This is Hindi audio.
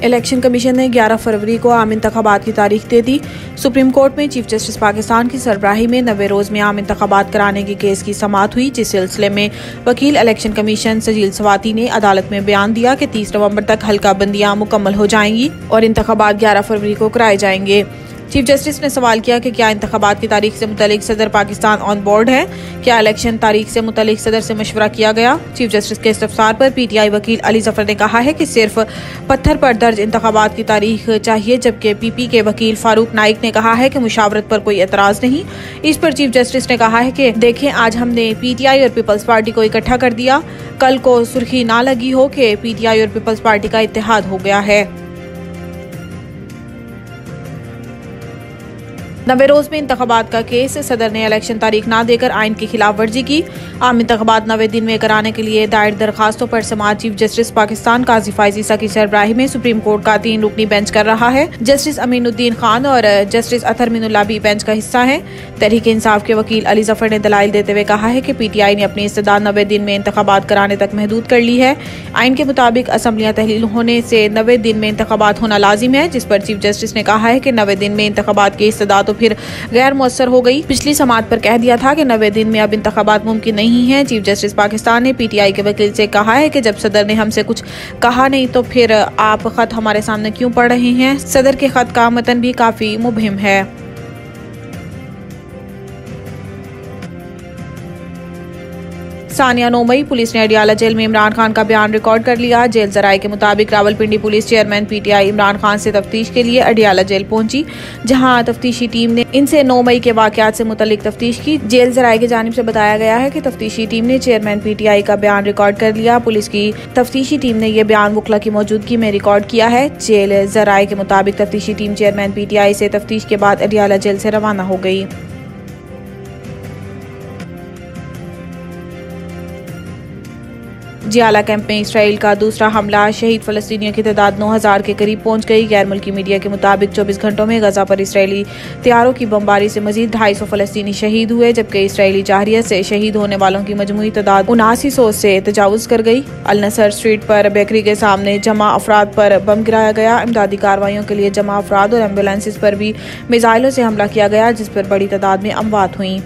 इलेक्शन कमीशन ने 11 फरवरी को आम इंतखाबात की तारीख दे दी। सुप्रीम कोर्ट में चीफ जस्टिस पाकिस्तान की सरबराही में 90 रोज में आम इंतखाबात कराने के केस की समाअत हुई, जिस सिलसिले में वकील इलेक्शन कमीशन सजील सवाती ने अदालत में बयान दिया कि 30 नवंबर तक हल्का बंदियां मुकम्मल हो जाएंगी और इंतखाबात 11 फरवरी को कराए जाएंगे। चीफ जस्टिस ने सवाल किया कि क्या इंतखाबात की तारीख से मुतल्लिक सदर पाकिस्तान ऑन बोर्ड है, क्या इलेक्शन तारीख से मुतल्लिक सदर से मशवरा किया गया। चीफ जस्टिस के इस्तफसार पर PTI वकील अली जफर ने कहा है कि सिर्फ पत्थर पर दर्ज इंतखाबात की तारीख चाहिए, जबकि PP के वकील फारूक नाइक ने कहा है कि मुशावरत पर कोई एतराज नहीं। इस पर चीफ जस्टिस ने कहा है कि देखें, आज हमने PTI और पीपल्स पार्टी को इकट्ठा कर दिया, कल को सुर्खी ना लगी हो कि PTI और पीपल्स पार्टी का इत्तेहाद हो गया है। 90 रोज में इंतखाबात का केस, सदर ने इलेक्शन तारीख ना देकर आइन की खिलाफ वर्जी की। आम इंतखाबात 90 दिन में कराने के लिए दायर दरखास्तों पर समाअत चीफ जस्टिस पाकिस्तान काजी फाइज ईसा की सरबराही में सुप्रीम कोर्ट का 3 रुकनी बेंच कर रहा है। जस्टिस अमीनुद्दीन खान और जस्टिस अतहर मिनुल्लाह भी बेंच का हिस्सा है। तहरीक इंसाफ के वकील अली जफर ने दलाइल देते हुए कहा है कि PTI ने अपनी इस्तदाद 90 दिन में इंतखाबात कराने तक महदूद कर ली है। आइन के मुताबिक असम्बलियां तहलील होने से 90 दिन में इंतखाबात होना लाजिम है, जिस पर चीफ जस्टिस ने कहा है कि 90 दिन में इंतखाबात की इस्तदाद फिर गैर मुअस्सर हो गई। पिछली समाअत पर कह दिया था कि 90 दिन में अब इंतखाबात मुमकिन नहीं है। चीफ जस्टिस पाकिस्तान ने PTI के वकील से कहा है कि जब सदर ने हमसे कुछ कहा नहीं तो फिर आप खत हमारे सामने क्यों पढ़ रहे हैं। सदर के खत का मतन भी काफी मुबहिम है। सानिया 9 मई पुलिस ने अडियाला जेल में इमरान खान का बयान रिकॉर्ड कर लिया। जेल जराये के मुताबिक Rawalpindi police chairman PTI Imran Khan से तफ्तीश के लिए अडियाला जेल पहुंची, जहां तफ्तीशी टीम ने इनसे 9 मई के वाकयात से मुतल्लिक तफ्तीश की। जेल जराये की जानिब से बताया गया है कि तफ्तीशी टीम ने चेयरमैन PTI का बयान रिकॉर्ड कर लिया। पुलिस की तफ्तीशी टीम ने यह बयान वकला की मौजूदगी में रिकॉर्ड किया है। जेल जराये के मुताबिक तफ्तीशी टीम चेयरमैन PTI से तफ्तीश के बाद अडियाला जेल से रवाना हो गई। जियाला कैंप में इसराइल का दूसरा हमला, शहीद फलस्तीनियों की तादाद 9000 के करीब पहुंच गई। गैर मुल्की मीडिया के मुताबिक 24 घंटों में गजा पर इसराइली तैयारों की बमबारी से मजीद 250 फलस्तीनी शहीद हुए, जबकि इसराइली जाहिरिया से शहीद होने वालों की मजमूई तादाद 7900 से तजावुज कर गई। अल नसर स्ट्रीट पर बेकरी के सामने जमा अफराद पर बम गिराया गया। इमदादी कार्रवाइयों के लिए जमा अफराद और एम्बुलेंसेज पर भी मिसाइलों से हमला किया गया, जिस पर बड़ी तादाद में अमवात हुई।